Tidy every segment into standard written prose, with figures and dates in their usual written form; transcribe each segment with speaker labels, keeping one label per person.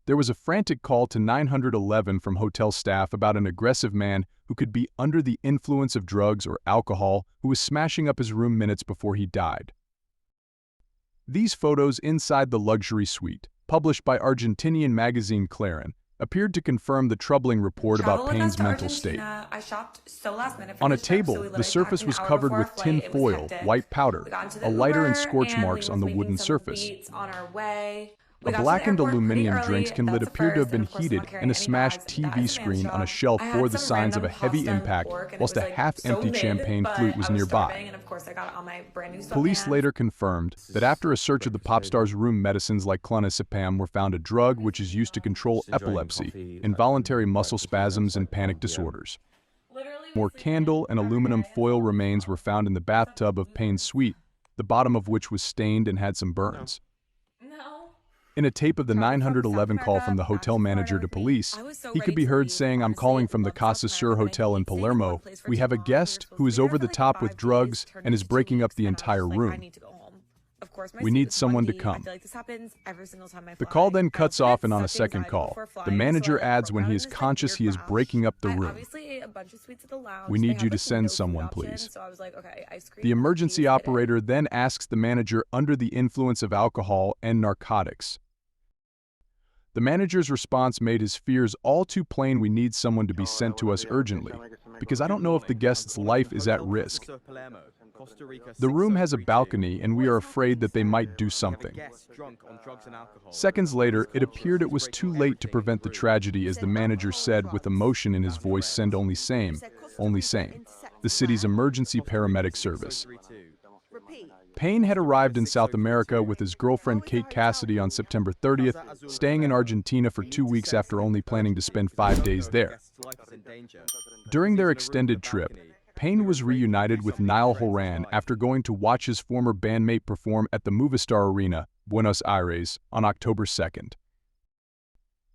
Speaker 1: There was a frantic call to 911 from hotel staff about an aggressive man who could be under the influence of drugs or alcohol who was smashing up his room minutes before he died. These photos inside the luxury suite, published by Argentinian magazine Clarín, appeared to confirm the troubling report about Payne's mental state. On a table, the surface was covered with tin foil, white powder, a lighter and scorch marks on the wooden surface. A blackened aluminum drink inlet appeared to have been heated, and a smashed TV screen on a shelf bore the signs of a heavy impact, whilst a half-empty champagne flute was nearby. Police later confirmed that after a search of the pop star's room, medicines like clonazepam were found, a drug which is used to control epilepsy, involuntary muscle spasms, and panic disorders. More candle and aluminum foil remains were found in the bathtub of Payne's suite, the bottom of which was stained and had some burns. In a tape of the 911 call from the hotel manager to police, he could be heard saying, "I'm calling from the Casa Sur Hotel in Palermo. We have a guest who is over the top with drugs and is breaking up the entire room. We need someone to come." The call then cuts off, and on a second call, the manager adds, "When he is conscious, he is breaking up the room. We need you to send someone, please." The emergency operator then asks the manager under the influence of alcohol and narcotics. The manager's response made his fears all too plain. "We need someone to be sent to us urgently, because I don't know if the guest's life is at risk. The room has a balcony and we are afraid that they might do something." Seconds later, it appeared it was too late to prevent the tragedy, as the manager said with emotion in his voice, "Send only SAME, the city's emergency paramedic service." Payne had arrived in South America with his girlfriend Kate Cassidy on September 30th, staying in Argentina for 2 weeks after only planning to spend 5 days there. During their extended trip, Payne was reunited with Neil Horan after going to watch his former bandmate perform at the Movistar Arena, Buenos Aires, on October 2nd.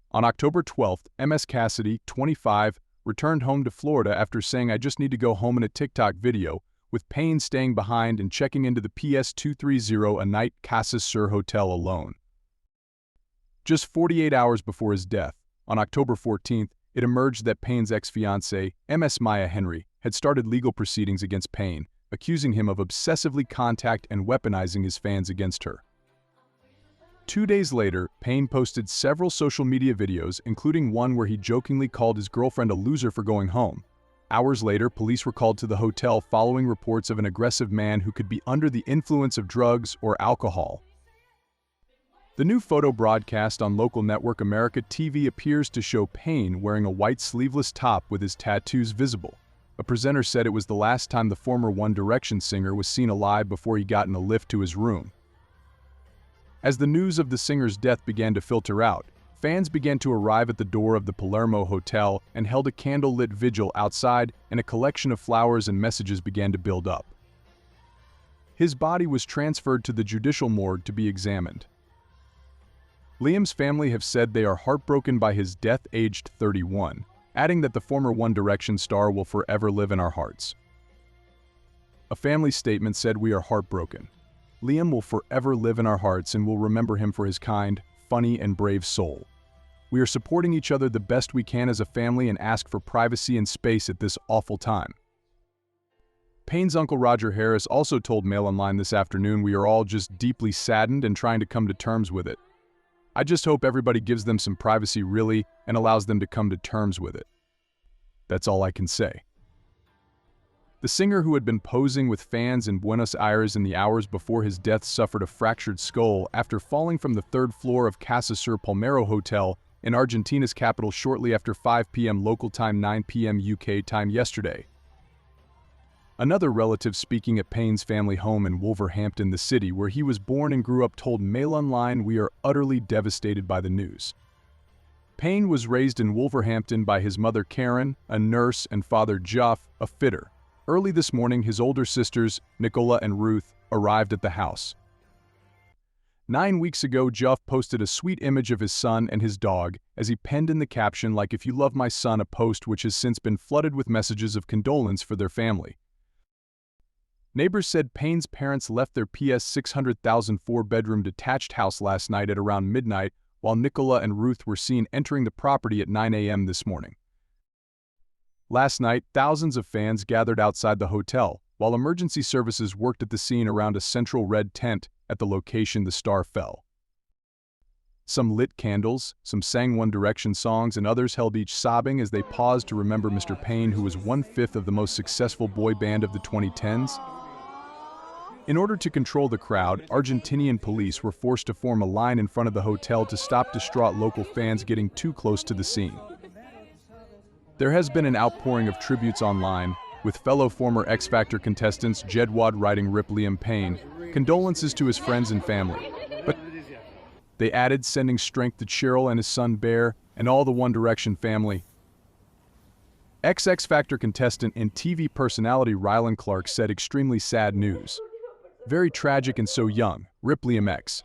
Speaker 1: On October 12th, Ms. Cassidy, 25, returned home to Florida after saying, "I just need to go home," in a TikTok video, with Payne staying behind and checking into the PS230 a night Casa Sur Hotel alone. Just 48 hours before his death, on October 14th, it emerged that Payne's ex-fiancée, Ms. Maya Henry, had started legal proceedings against Payne, accusing him of obsessively contact and weaponizing his fans against her. 2 days later, Payne posted several social media videos, including one where he jokingly called his girlfriend a loser for going home. Hours later, police were called to the hotel following reports of an aggressive man who could be under the influence of drugs or alcohol. The new photo broadcast on local network America TV appears to show Payne wearing a white sleeveless top with his tattoos visible. A presenter said it was the last time the former One Direction singer was seen alive before he got in a lift to his room. As the news of the singer's death began to filter out, fans began to arrive at the door of the Palermo Hotel and held a candle-lit vigil outside, and a collection of flowers and messages began to build up. His body was transferred to the judicial morgue to be examined. Liam's family have said they are heartbroken by his death, aged 31, adding that the former One Direction star will forever live in our hearts. A family statement said, "We are heartbroken. Liam will forever live in our hearts and we'll remember him for his kind, funny, and brave soul. We are supporting each other the best we can as a family and ask for privacy and space at this awful time." Payne's uncle Roger Harris also told Mail Online this afternoon, "We are all just deeply saddened and trying to come to terms with it. I just hope everybody gives them some privacy, really, and allows them to come to terms with it. That's all I can say." The singer, who had been posing with fans in Buenos Aires in the hours before his death, suffered a fractured skull after falling from the 3rd floor of Casa Sur Palmero Hotel in Argentina's capital shortly after 5 p.m. local time, 9 p.m. UK time yesterday. Another relative speaking at Payne's family home in Wolverhampton, the city where he was born and grew up, told Mail Online, "We are utterly devastated by the news." Payne was raised in Wolverhampton by his mother Karen, a nurse, and father Geoff, a fitter. Early this morning, his older sisters, Nicola and Ruth, arrived at the house. 9 weeks ago, Geoff posted a sweet image of his son and his dog, as he penned in the caption, "Like if you love my son," a post which has since been flooded with messages of condolence for their family. Neighbors said Payne's parents left their PS 600,000 four-bedroom detached house last night at around midnight, while Nicola and Ruth were seen entering the property at 9 a.m. this morning. Last night, thousands of fans gathered outside the hotel, while emergency services worked at the scene around a central red tent at the location the star fell. Some lit candles, some sang One Direction songs, and others held each sobbing as they paused to remember Mr. Payne, who was 1/5 of the most successful boy band of the 2010s. In order to control the crowd, Argentinian police were forced to form a line in front of the hotel to stop distraught local fans getting too close to the scene. There has been an outpouring of tributes online, with fellow former X Factor contestants Jedward writing "Rip Liam Payne," condolences to his friends and family. But they added, sending strength to Cheryl and his son Bear and all the One Direction family. X Factor contestant and TV personality Rylan Clark said extremely sad news. Very tragic and so young, Rip Liam X.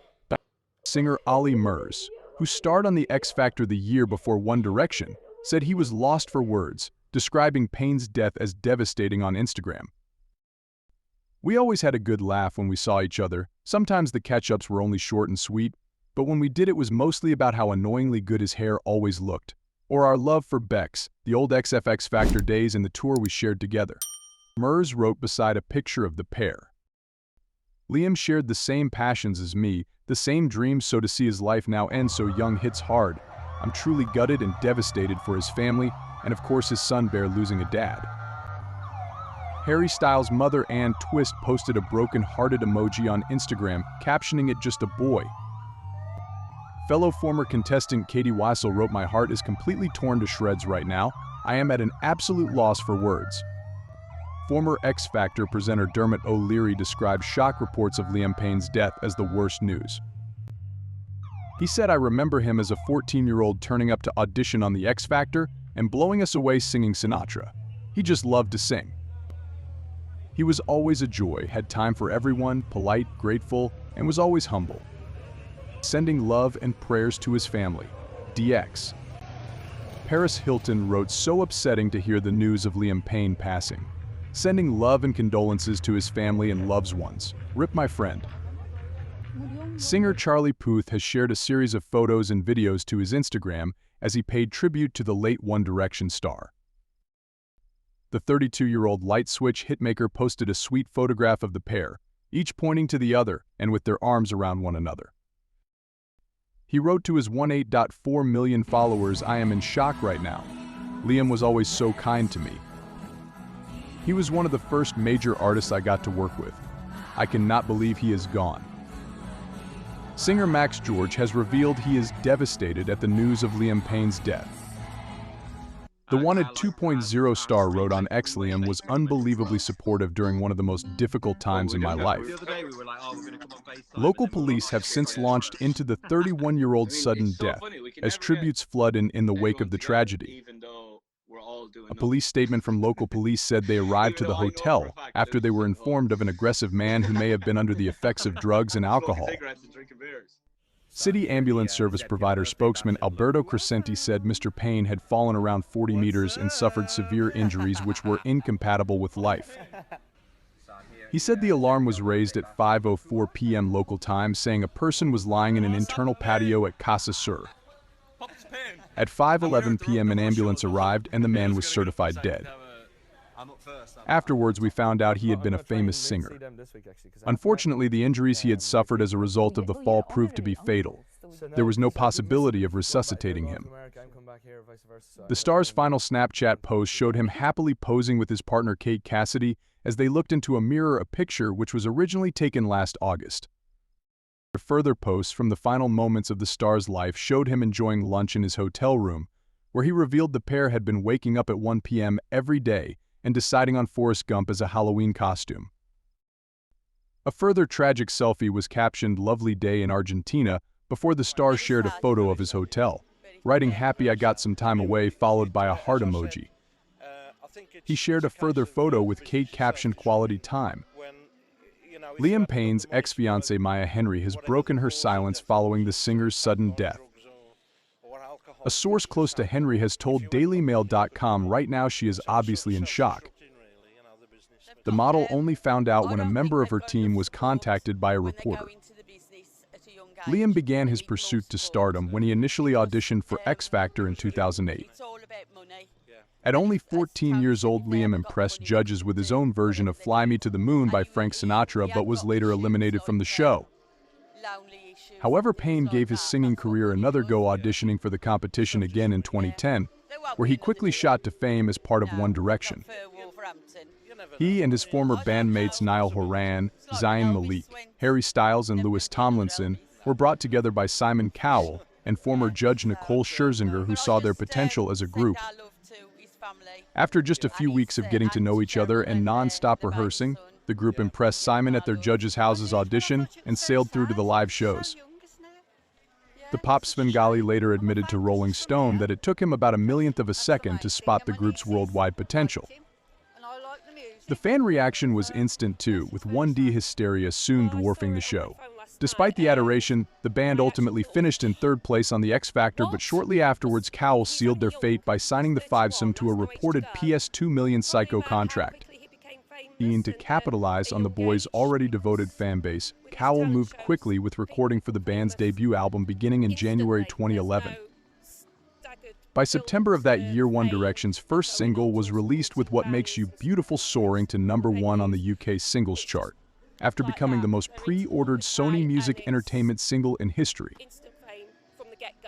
Speaker 1: Singer Ollie Murs, who starred on the X Factor the year before One Direction, said he was lost for words, describing Payne's death as devastating on Instagram. "We always had a good laugh when we saw each other. Sometimes the catch-ups were only short and sweet, but when we did it was mostly about how annoyingly good his hair always looked, or our love for Bex, the old X Factor days and the tour we shared together." Murs wrote beside a picture of the pair. "Liam shared the same passions as me, the same dreams, so to see his life now end so young hits hard. I'm truly gutted and devastated for his family, and of course his son Bear losing a dad." Harry Styles' mother Ann Twist posted a broken-hearted emoji on Instagram, captioning it "just a boy." Fellow former contestant Katie Weissel wrote, "My heart is completely torn to shreds right now. I am at an absolute loss for words." Former X Factor presenter Dermot O'Leary described shock reports of Liam Payne's death as the worst news. He said, "I remember him as a 14-year-old turning up to audition on the X Factor and blowing us away singing Sinatra. He just loved to sing. He was always a joy, had time for everyone, polite, grateful, and was always humble. Sending love and prayers to his family. DX." Paris Hilton wrote, "So upsetting to hear the news of Liam Payne passing. Sending love and condolences to his family and loved ones. Rip my friend." Singer Charlie Puth has shared a series of photos and videos to his Instagram as he paid tribute to the late One Direction star. The 32-year-old light switch hitmaker posted a sweet photograph of the pair, each pointing to the other and with their arms around one another. He wrote to his 18.4 million followers, "I am in shock right now. Liam was always so kind to me. He was one of the first major artists I got to work with. I cannot believe he is gone." Singer Max George has revealed he is devastated at the news of Liam Payne's death. The wanted 2.0 star wrote on X, "Liam was unbelievably supportive during one of the most difficult times in my life." Local police have since launched into the 31-year-old's sudden death, as tributes flood in the wake of the tragedy. A police statement from local police said they arrived to the hotel after they were informed of an aggressive man who may have been under the effects of drugs and alcohol. City ambulance service provider spokesman Alberto Crescenti said Mr. Payne had fallen around 40 meters and suffered severe injuries which were incompatible with life. He said the alarm was raised at 5:04 p.m. local time, saying a person was lying in an internal patio at Casa Sur. At 5:11 p.m. an ambulance arrived and the man was certified dead. Afterwards, we found out he had been a famous singer. Unfortunately, the injuries he had suffered as a result of the fall proved to be fatal. There was no possibility of resuscitating him. The star's final Snapchat post showed him happily posing with his partner Kate Cassidy as they looked into a mirror, a picture which was originally taken last August. Further posts from the final moments of the star's life showed him enjoying lunch in his hotel room, where he revealed the pair had been waking up at 1 p.m. every day and deciding on Forrest Gump as a Halloween costume. A further tragic selfie was captioned "Lovely day in Argentina" before the star shared a photo of his hotel, writing "Happy I got some time away," followed by a heart emoji. He shared a further photo with Kate captioned "Quality time." Liam Payne's ex-fiancée Maya Henry has broken her silence following the singer's sudden death. A source close to Henry has told DailyMail.com right now she is obviously in shock. The model only found out when a member of her team was contacted by a reporter. Liam began his pursuit to stardom when he initially auditioned for X Factor in 2008. At only 14 years old, Liam impressed judges with his own version of Fly Me to the Moon by Frank Sinatra, but was later eliminated from the show. However, Payne gave his singing career another go, auditioning for the competition again in 2010, where he quickly shot to fame as part of One Direction. He and his former bandmates Neil Horan, Zayn Malik, Harry Styles, and Louis Tomlinson were brought together by Simon Cowell and former judge Nicole Scherzinger, who saw their potential as a group. After just a few weeks of getting to know each other and non-stop rehearsing, the group impressed Simon at their judges' houses audition and sailed through to the live shows. The pop Svengali later admitted to Rolling Stone that it took him about a millionth of a second to spot the group's worldwide potential. The fan reaction was instant too, with 1D hysteria soon dwarfing the show. Despite the adoration, the band ultimately finished in third place on the X Factor, but shortly afterwards Cowell sealed their fate by signing the fivesome to a reported PS2 million psycho contract. To capitalize on the boys' already devoted fan base, Cowell moved quickly with recording for the band's debut album beginning in January 2011. By September of that year, One Direction's first single was released, with What Makes You Beautiful soaring to #1 on the UK singles chart, after becoming the most pre-ordered Sony Music Entertainment single in history.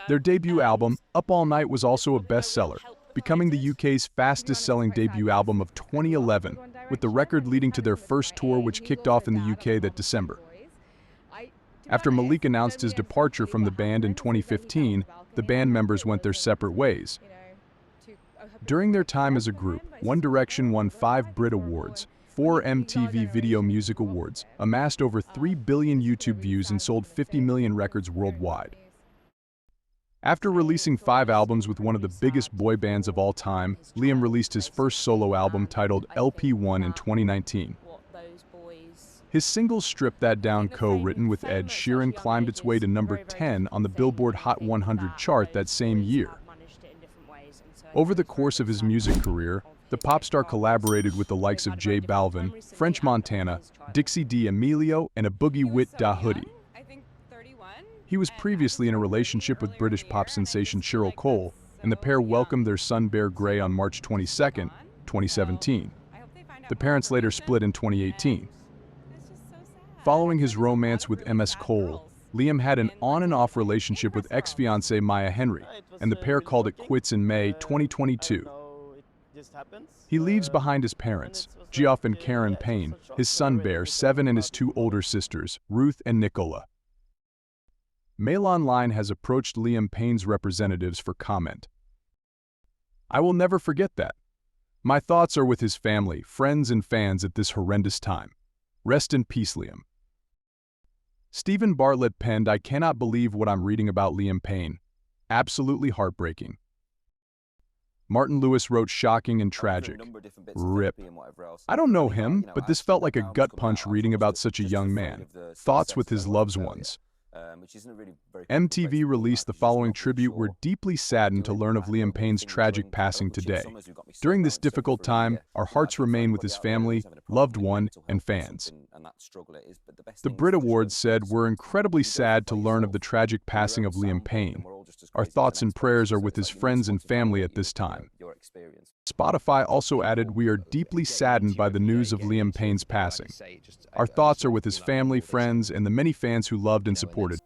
Speaker 1: Their debut album, Up All Night, was also a bestseller, becoming the UK's fastest-selling debut album of 2011, with the record leading to their first tour, which kicked off in the UK that December. After Malik announced his departure from the band in 2015, the band members went their separate ways. During their time as a group, One Direction won 5 Brit Awards, 4 MTV Video Music Awards, amassed over 3 billion YouTube views, and sold 50 million records worldwide. After releasing 5 albums with one of the biggest boy bands of all time, Liam released his first solo album titled LP1 in 2019. His single Strip That Down, co-written with Ed Sheeran, climbed its way to #10 on the Billboard Hot 100 chart that same year. Over the course of his music career, the pop star collaborated with the likes of J Balvin, French Montana, Dixie D'Amelio, and a Boogie Wit Da Hoodie. He was previously in a relationship with British pop sensation Cheryl Cole, and the pair welcomed their son Bear Gray on March 22, 2017. The parents later split in 2018. Following his romance with MS Cole, Liam had an on-and-off relationship with ex-fiancée Maya Henry, and the pair called it quits in May 2022. He leaves behind his parents, Geoff and Karen Payne, his son Bear, 7, and his 2 older sisters, Ruth and Nicola. Mail Online has approached Liam Payne's representatives for comment. "I will never forget that. My thoughts are with his family, friends, and fans at this horrendous time. Rest in peace, Liam." Stephen Bartlett penned, "I cannot believe what I'm reading about Liam Payne. Absolutely heartbreaking." Martin Lewis wrote, "Shocking and tragic. Rip. I don't know him, but this felt like a gut punch reading about such a young man. Thoughts with his loved ones." MTV released the following tribute: "We're deeply saddened to learn of Liam Payne's tragic passing today. During this difficult time, our hearts remain with his family, loved one, and fans." The Brit Awards said, "We're incredibly sad to learn of the tragic passing of Liam Payne. Our thoughts and prayers are with his friends and family at this time." Spotify also added, "We are deeply saddened by the news of Liam Payne's passing. Our thoughts are with his family, friends, and the many fans who loved and supported."